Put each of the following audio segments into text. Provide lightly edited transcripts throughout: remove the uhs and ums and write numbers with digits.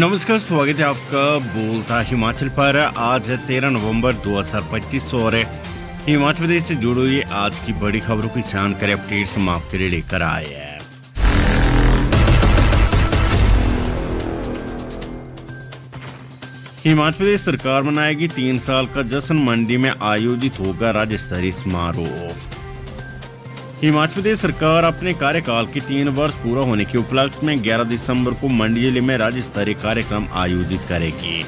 नमस्कार, स्वागत है आपका बोलता हिमाचल पर। आज है 13 नवंबर 2025 और हिमाचल प्रदेश से जुड़ी हुई आज की बड़ी खबरों की जानकारी अपडेट्स हम आपके लिए लेकर आए हैं। हिमाचल प्रदेश सरकार मनाएगी 3 साल का जश्न, मंडी में आयोजित होगा राज्य स्तरीय समारोह। हिमाचल प्रदेश सरकार अपने कार्यकाल के 3 वर्ष पूरा होने के उपलक्ष्य में 11 दिसंबर को मंडी जिले में राज्य स्तरीय कार्यक्रम आयोजित करेगी।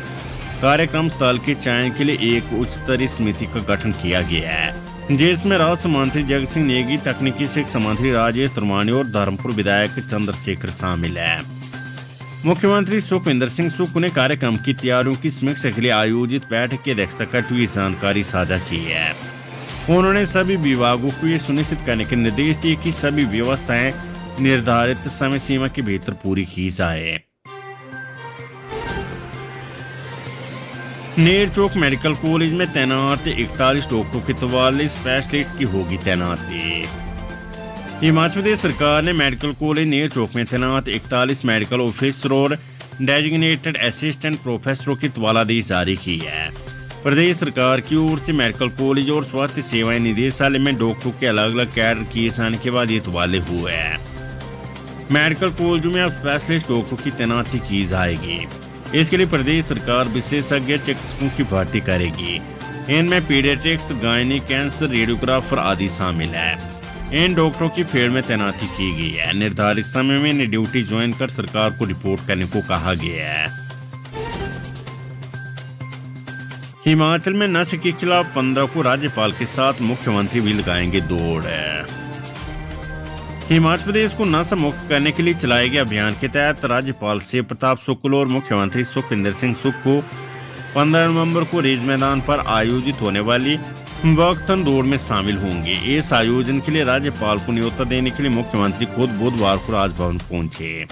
कार्यक्रम स्थल के चयन के लिए एक उच्च स्तरीय समिति का गठन किया गया है, जिसमें राज्य मंत्री जगत सिंह नेगी, तकनीकी शिक्षा मंत्री राजेश त्रिमानी और धर्मपुर विधायक चंद्रशेखर शामिल है। मुख्यमंत्री सुखविंदर सिंह सुक्खू ने कार्यक्रम की तैयारियों की समीक्षा के लिए आयोजित बैठक की अध्यक्षता करते हुए जानकारी साझा की है। उन्होंने सभी विभागों को ये सुनिश्चित करने के निर्देश दिए कि सभी व्यवस्थाएं निर्धारित समय सीमा के भीतर पूरी की जाए। नेरचौक मेडिकल कॉलेज में तैनात 41 डॉक्टरों के 44 स्पेशलिस्ट की होगी तैनाती। हिमाचल प्रदेश सरकार ने मेडिकल कॉलेज नेरचौक में तैनात 41 मेडिकल ऑफिसर और डेजिग्नेटेड असिस्टेंट प्रोफेसरों की तबादला जारी की है। प्रदेश सरकार की ओर से मेडिकल कॉलेज और स्वास्थ्य सेवाएं निदेशालय में डॉक्टरों के अलग अलग कैडर किए जाने के बाद ये तबादले हुए हैं। मेडिकल कॉलेजों में अब स्पेशलिस्ट डॉक्टरों की तैनाती की जाएगी। इसके लिए प्रदेश सरकार विशेषज्ञ चिकित्सकों की भर्ती करेगी। इनमें पीडियाट्रिक्स, गायनी, कैंसर, रेडियोग्राफर आदि शामिल है। इन डॉक्टरों की फील्ड में तैनाती की गई है। निर्धारित समय में इन्हें ड्यूटी ज्वाइन कर सरकार को रिपोर्ट करने को कहा गया है। हिमाचल में नशे के खिलाफ 15 को राज्यपाल के साथ मुख्यमंत्री भी लगाएंगे दौड़। हिमाचल प्रदेश को नशा मुक्त करने के लिए चलाए गए अभियान के तहत राज्यपाल शिव प्रताप शुक्ल और मुख्यमंत्री सुखविंदर सिंह सुक्खू 15 नवंबर को रिज मैदान पर आयोजित होने वाली वक्तन दौड़ में शामिल होंगे। इस आयोजन के लिए राज्यपाल को न्योता देने के लिए मुख्यमंत्री खुद बुधवार को राजभवन पहुंचे।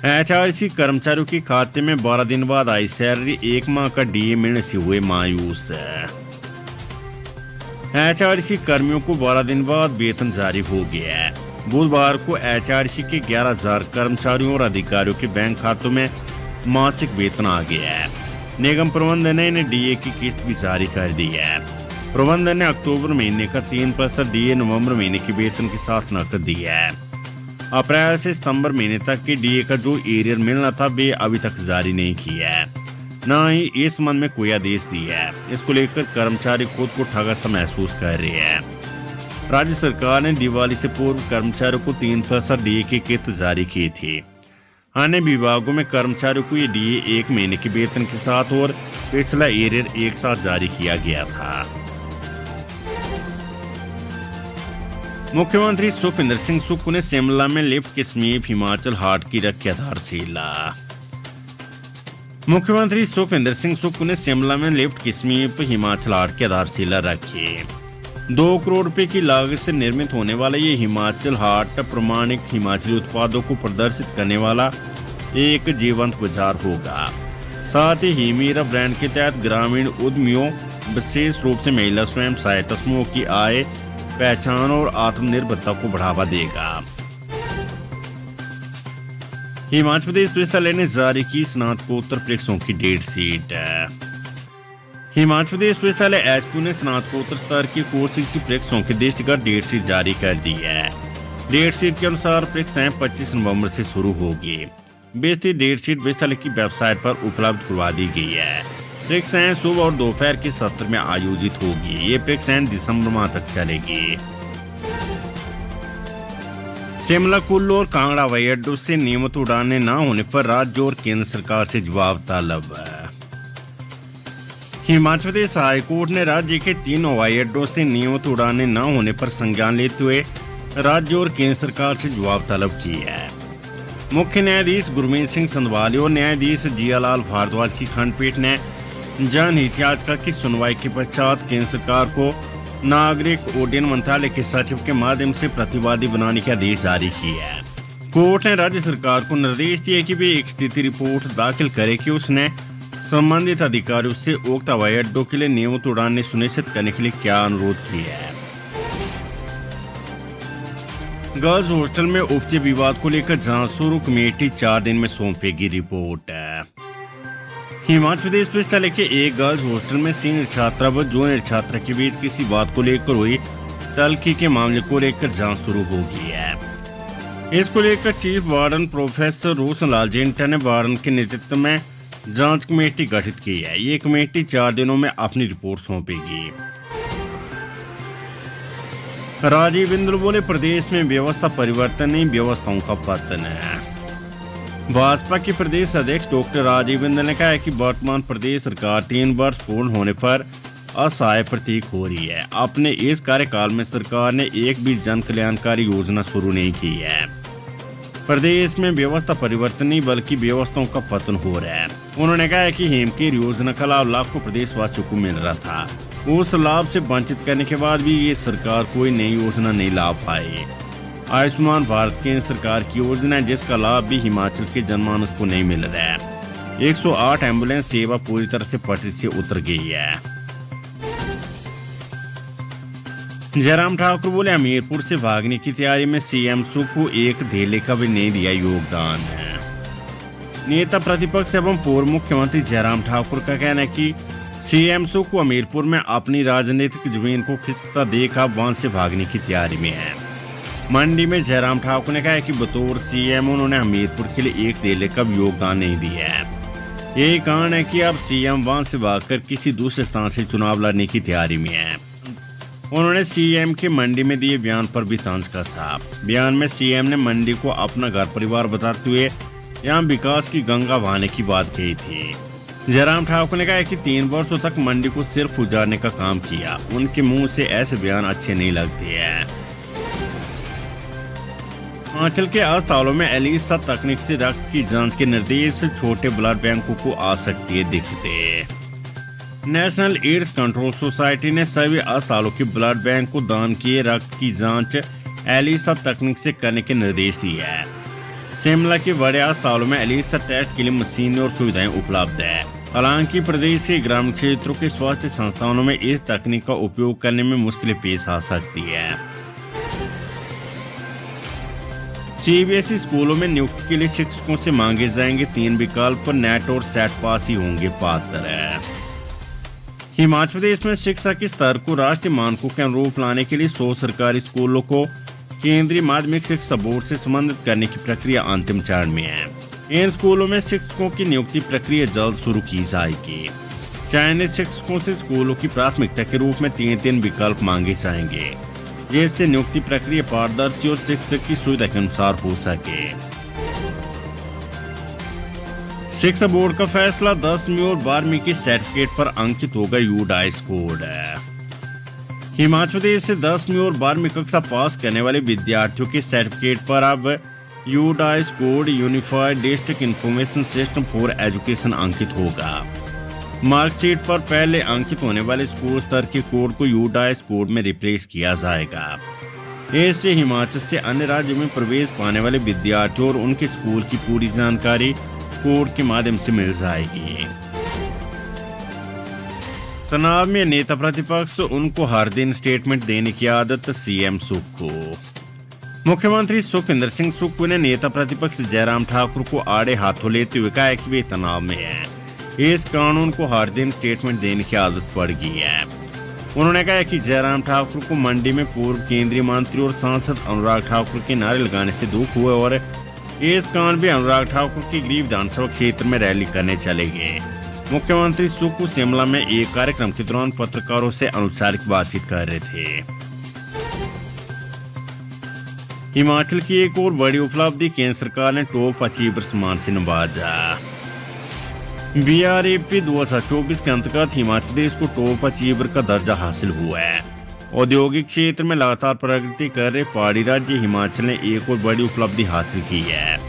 एचआरसी कर्मचारियों के खाते में 12 दिन बाद आई सैलरी, 1 माह का डीए मिलने से हुए मायूस। एचआरसी कर्मियों को 12 दिन बाद वेतन जारी हो गया है। बुधवार को एचआरसी के 11,000 कर्मचारियों और अधिकारियों के बैंक खातों में मासिक वेतन आ गया है। निगम प्रबंधन ने इन्हें डीए की किस्त भी जारी कर दी है। प्रबंधन ने अक्टूबर महीने का 3% डीए नवंबर महीने के वेतन के साथ नकद दिया है। अप्रैल से सितंबर महीने तक के डीए का जो एरियर मिलना था वे अभी तक जारी नहीं किया है, न ही इस संबंध में कोई आदेश दिया है। इसको लेकर कर्मचारी खुद को ठगा सा महसूस कर रहे हैं। राज्य सरकार ने दिवाली से पूर्व कर्मचारियों को 3% डीए की किस्त जारी की थी। अन्य विभागों में कर्मचारियों को ये डीए 1 महीने के वेतन के साथ और पिछला एरियर एक साथ जारी किया गया था। मुख्यमंत्री सुखविंदर सिंह सुक्खू ने शिमला में लिफ्ट के समीप हिमाचल हाट की रखी आधारशिला। मुख्यमंत्री सुखविंदर सिंह सुक्खू ने शिमला में लिफ्ट के समीप हिमाचल हाट की आधारशिला रखी। 2 करोड़ रुपए की लागत से निर्मित होने वाला ये हिमाचल हाट प्रमाणिक हिमाचली उत्पादों को प्रदर्शित करने वाला एक जीवंत बाजार होगा। साथ ही हिमीरा ब्रांड के तहत ग्रामीण उद्यमियों, विशेष रूप से महिला स्वयं सहायता समूह की आय, पहचान और आत्मनिर्भरता को बढ़ावा देगा। हिमाचल प्रदेश विश्वविद्यालय ने जारी की स्नातकोत्तर परीक्षाओं की डेट शीट। हिमाचल प्रदेश विश्वविद्यालय एचपीयू ने स्नातकोत्तर स्तर की कोर्सेज की परीक्षाओं की दृष्टिगत डेट शीट जारी कर दी है। डेट शीट के अनुसार परीक्षाएं 25 नवंबर से शुरू होगी। बेहतरीन डेट शीट विश्वविद्यालय की वेबसाइट पर उपलब्ध करवा दी गई है। परीक्षाएं सुबह और दोपहर के सत्र में आयोजित होगी। ये परीक्षाएं दिसंबर माह तक चलेगी। शिमला, कुल्लू और कांगड़ा हवाई अड्डों से नियमित उड़ानें न होने पर राज्य और केंद्र सरकार से जवाब तलब। हिमाचल प्रदेश हाईकोर्ट ने राज्य के 3 हवाई अड्डों से नियमित उड़ानें न होने पर संज्ञान लेते हुए राज्य और केंद्र सरकार से जवाब तलब किया है। मुख्य न्यायाधीश गुरमीत सिंह संधवाली और न्यायाधीश जियालाल भारद्वाज की खंडपीठ ने जनहित याचिका की सुनवाई के पश्चात केंद्र सरकार को नागरिक उड्डयन मंत्रालय के सचिव के माध्यम से प्रतिवादी बनाने के आदेश जारी किए हैं। कोर्ट ने राज्य सरकार को निर्देश दिए कि वे एक स्थिति रिपोर्ट दाखिल करे कि उसने संबंधित अधिकारियों से उक्त हवाई अड्डों के लिए नियमित उड़ानें सुनिश्चित करने के लिए क्या अनुरोध किया है। गर्ल्स हॉस्टल में उपजे विवाद को लेकर जांच शुरू, कमेटी 4 दिन में सौंपेगी रिपोर्ट। हिमाचल प्रदेश विश्वविद्यालय के एक गर्ल्स हॉस्टल में सीनियर छात्रा व जूनियर छात्रा के बीच किसी बात को लेकर हुई तल्खी के मामले को लेकर जांच शुरू हो गई है। इसको लेकर chief warden professor Roshan Lal Zinta ने वार्डन के नेतृत्व में जांच कमेटी गठित की है। ये कमेटी 4 दिनों में अपनी रिपोर्ट सौंपेगी। राजीव बिंदल बोले, प्रदेश में व्यवस्था परिवर्तन नहीं, व्यवस्थाओं का पतन है। भाजपा के प्रदेश अध्यक्ष डॉक्टर राजीव बिंदल ने कहा है कि वर्तमान प्रदेश सरकार 3 वर्ष पूर्ण होने पर असहाय प्रतीक हो रही है। अपने इस कार्यकाल में सरकार ने एक भी जन कल्याणकारी योजना शुरू नहीं की है। प्रदेश में व्यवस्था परिवर्तन नहीं बल्कि व्यवस्थाओं का पतन हो रहा है। उन्होंने कहा है कि हेमकेयर योजना का लाभ लाखों प्रदेशवासियों को मिल रहा था, उस लाभ से वंचित करने के बाद भी ये सरकार कोई नई योजना नहीं ला पाई। आयुष्मान भारत केंद्र सरकार की योजना है जिसका लाभ भी हिमाचल के जनमानस को नहीं मिल रहा है। 108 एम्बुलेंस सेवा पूरी तरह से पटरी से उतर गई है। जयराम ठाकुर बोले, हमीरपुर से भागने की तैयारी में सीएम सुख को एक धेले का भी नहीं दिया योगदान है। नेता प्रतिपक्ष एवं पूर्व मुख्यमंत्री जयराम ठाकुर का कहना है कि सीएम सुख को हमीरपुर में अपनी राजनीतिक जमीन को खिसकता देखा वहां से भागने की तैयारी में है। मंडी में जयराम ठाकुर ने कहा है कि बतौर सीएम उन्होंने हमीरपुर के लिए एक धेले का भी योगदान नहीं दिया है। यही कारण है कि अब सीएम वहां से भागकर किसी दूसरे स्थान से चुनाव लड़ने की तैयारी में है। उन्होंने सीएम के मंडी में दिए बयान पर भी तंज कसा। बयान में सीएम ने मंडी को अपना घर परिवार बताते हुए यहाँ विकास की गंगा बहाने की बात कही थी। जयराम ठाकुर ने कहा कि 3 वर्षों तक मंडी को सिर्फ उजाड़ने का काम किया। उनके मुंह से ऐसे बयान अच्छे नहीं लगते हैं। हिमाचल के अस्पतालों में एलिसा तकनीक से रक्त की जांच के निर्देश, छोटे ब्लड बैंकों को आ सकती है दिक्कतें। नेशनल एड्स कंट्रोल सोसाइटी ने सभी अस्पतालों के ब्लड बैंक को दान किए रक्त की जांच एलिसा तकनीक से करने के निर्देश दिए हैं। शिमला के बड़े अस्पतालों में एलिसा टेस्ट के लिए मशीनें और सुविधाएं उपलब्ध है। हालांकि प्रदेश के ग्रामीण क्षेत्रों के स्वास्थ्य संस्थानों में इस तकनीक का उपयोग करने में मुश्किलें पेश आ सकती है। सीबीएसई स्कूलों में नियुक्ति के लिए शिक्षकों से मांगे जाएंगे 3 विकल्प, नेट और सेट पास ही होंगे पात्र। हिमाचल प्रदेश में शिक्षा के स्तर को राष्ट्रीय मानकों के अनुरूप लाने के लिए 100 सरकारी स्कूलों को केंद्रीय माध्यमिक शिक्षा बोर्ड से संबंधित करने की प्रक्रिया अंतिम चरण में है। इन स्कूलों में शिक्षकों की नियुक्ति प्रक्रिया जल्द शुरू की जाएगी। चयनित शिक्षकों से स्कूलों की प्राथमिकता के रूप में 3 विकल्प मांगे जाएंगे, जिससे नियुक्ति प्रक्रिया पारदर्शी और शिक्षक की सुविधा के अनुसार हो सके। शिक्षा बोर्ड का फैसला, 10वीं और 12वीं के सर्टिफिकेट पर अंकित होगा यूडाइस कोड। हिमाचल प्रदेश से 10वीं और 12वीं कक्षा पास करने वाले विद्यार्थियों के सर्टिफिकेट पर अब UDISE code, unified district information system for education अंकित होगा। मार्कशीट पर पहले अंकित होने वाले स्कूल स्तर के कोड को यूडाइस कोड में रिप्लेस किया जाएगा। इससे हिमाचल से अन्य राज्यों में प्रवेश पाने वाले विद्यार्थियों और उनके स्कूल की पूरी जानकारी कोड के माध्यम से मिल जाएगी। तनाव में नेता प्रतिपक्ष, उनको हर दिन स्टेटमेंट देने की आदत, सीएम सुख को। मुख्यमंत्री सुखविंदर सिंह सुक्खू ने नेता प्रतिपक्ष जयराम ठाकुर को आड़े हाथों लेते हुए कहा कि वे तनाव में हैं। इस कानून को हर दिन स्टेटमेंट देने की आदत पड़ गई है। उन्होंने कहा कि जयराम ठाकुर को मंडी में पूर्व केंद्रीय मंत्री और सांसद अनुराग ठाकुर के नारे लगाने से दुख हुआ और इस कारण भी अनुराग ठाकुर के गृह विधानसभा क्षेत्र में रैली करने चले गए। मुख्यमंत्री सुक्खू शिमला में एक कार्यक्रम के दौरान पत्रकारों से अनौपचारिक बातचीत कर रहे थे। हिमाचल की एक और बड़ी उपलब्धि, केंद्र सरकार ने टॉप अचीवर सम्मान से नवाजा। BRAP 2024 के अंतर्गत हिमाचल प्रदेश को टॉप अचीवर का दर्जा हासिल हुआ है। औद्योगिक क्षेत्र में लगातार प्रगति कर रहे पहाड़ी राज्य हिमाचल ने एक और बड़ी उपलब्धि हासिल की है।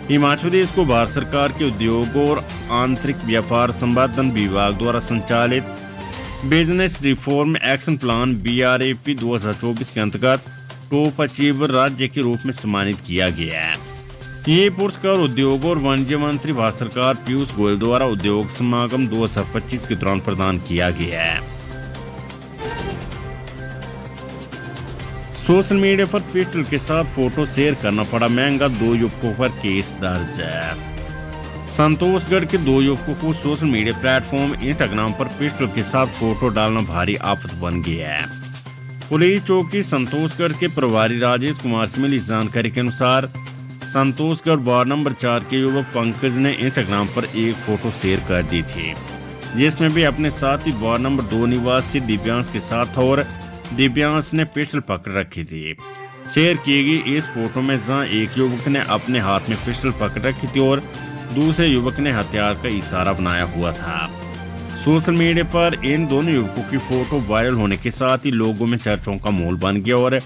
हिमाचल प्रदेश को भारत सरकार के उद्योग और आंतरिक व्यापार संवर्धन विभाग द्वारा संचालित business reform action plan BRAP 2024 के अंतर्गत टॉप अचीवर राज्य के रूप में सम्मानित किया गया है। ये पुरस्कार उद्योग और वाणिज्य मंत्री भारत सरकार पीयूष गोयल द्वारा उद्योग समागम 2025 के दौरान प्रदान किया गया है। सोशल मीडिया पर पिस्टल के साथ फोटो शेयर करना पड़ा महंगा, 2 युवकों पर केस दर्ज है। संतोषगढ़ के 2 युवकों को सोशल मीडिया प्लेटफॉर्म इंस्टाग्राम पर पिस्टल के साथ फोटो डालना भारी आफत बन गया है। पुलिस चौकी संतोषगढ़ के प्रभारी राजेश कुमार से मिली जानकारी के अनुसार संतोषगढ़ वार्ड नंबर 4 के युवक पंकज ने इंस्टाग्राम पर एक फोटो शेयर कर दी थी, जिसमें भी अपने साथ ही वार्ड नंबर 2 निवासी दिव्यांश के साथ और दिव्यांश ने पिस्टल पकड़ रखी थी। शेयर की गई इस फोटो में जहां एक युवक ने अपने हाथ में पिस्टल पकड़ रखी थी और दूसरे युवक ने हथियार का इशारा बनाया हुआ था। सोशल मीडिया पर इन दोनों युवकों की फोटो वायरल होने के साथ ही लोगों में चर्चाओं का माहौल बन गया और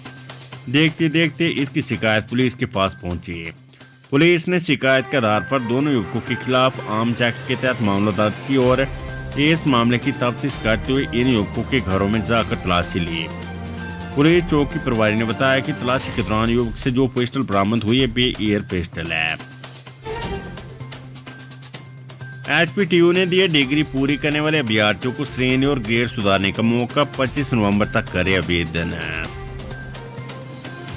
देखते देखते इसकी शिकायत पुलिस के पास पहुंची। पुलिस ने शिकायत के आधार पर दोनों युवकों के खिलाफ आर्म्स एक्ट के तहत मामला दर्ज किया और इस मामले की तफ्तीश करते हुए इन युवकों के घरों में जाकर तलाशी ली। पुलिस चौकी प्रभारी ने बताया कि तलाशी के दौरान युवक से जो पिस्टल बरामद हुई है वे एयर पिस्टल है। HPTU ने दिया डिग्री पूरी करने वाले अभ्यर्थियों को श्रेणी और ग्रेड सुधारने का मौका, 25 नवंबर तक करे आवेदन।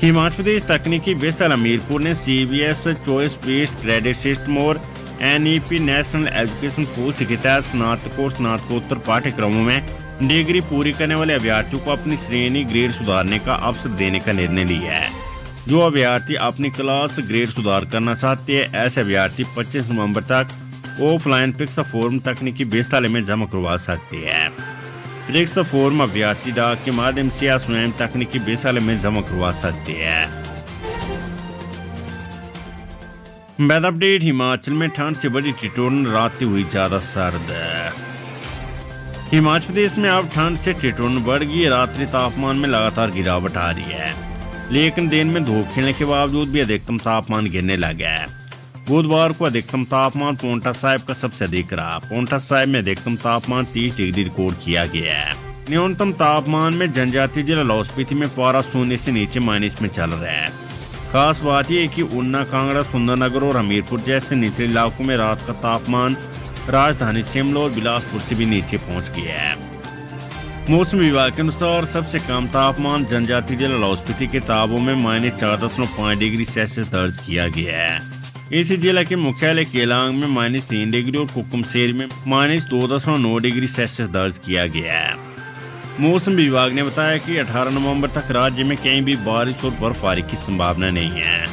हिमाचल प्रदेश तकनीकी विश्वविद्यालय हमीरपुर ने CBS choice based credit system और NEP नेशनल एजुकेशन पॉलिसी के तहत स्नातक और स्नातकोत्तर पाठ्यक्रमों में डिग्री पूरी करने वाले अभ्यर्थियों को अपनी श्रेणी ग्रेड सुधारने का अवसर देने का निर्णय लिया है। जो अभ्यर्थी अपनी क्लास ग्रेड सुधार करना चाहते हैं, ऐसे अभ्यर्थी 25 नवंबर तक ऑफलाइन परीक्षा फॉर्म तकनीकी विश्वविद्यालय में जमा करवा सकते हैं। परीक्षा फॉर्म अभ्यर्थी डाक के माध्यम से या स्वयं तकनीकी विश्वविद्यालय में जमा करवा सकते हैं। Weather update. हिमाचल में ठंड से बड़ी ठिठुरन, रातें हुई ज्यादा सर्द। हिमाचल प्रदेश में अब ठंड से ठिठुरन बढ़ गई। रात्रि तापमान में लगातार गिरावट आ रही है, लेकिन दिन में धूप खिलने के बावजूद भी अधिकतम तापमान गिरने लगा है। बुधवार को अधिकतम तापमान पांवटा साहिब का सबसे अधिक रहा। पांवटा साहिब में अधिकतम तापमान 30 डिग्री रिकॉर्ड किया गया है। न्यूनतम तापमान में जनजातीय जिला लाहौल स्पीति में पारा शून्य से नीचे माइनस में चल रहा है। खास बात यह है कि ऊना, कांगड़ा, सुंदरनगर और हमीरपुर जैसे निचले इलाकों में रात का तापमान राजधानी शिमला और बिलासपुर से भी नीचे पहुंच गया है। मौसम विभाग के अनुसार सबसे कम तापमान जनजातीय जिला लाहौल स्पीति के ताबों में -4.5 डिग्री सेल्सियस दर्ज किया गया है। इसी जिला के मुख्यालय केलांग में -3 डिग्री और कुकुमसेर में -2.9 डिग्री सेल्सियस दर्ज किया गया है। मौसम विभाग ने बताया कि 18 नवंबर तक राज्य में कहीं भी बारिश और बर्फबारी की संभावना नहीं है।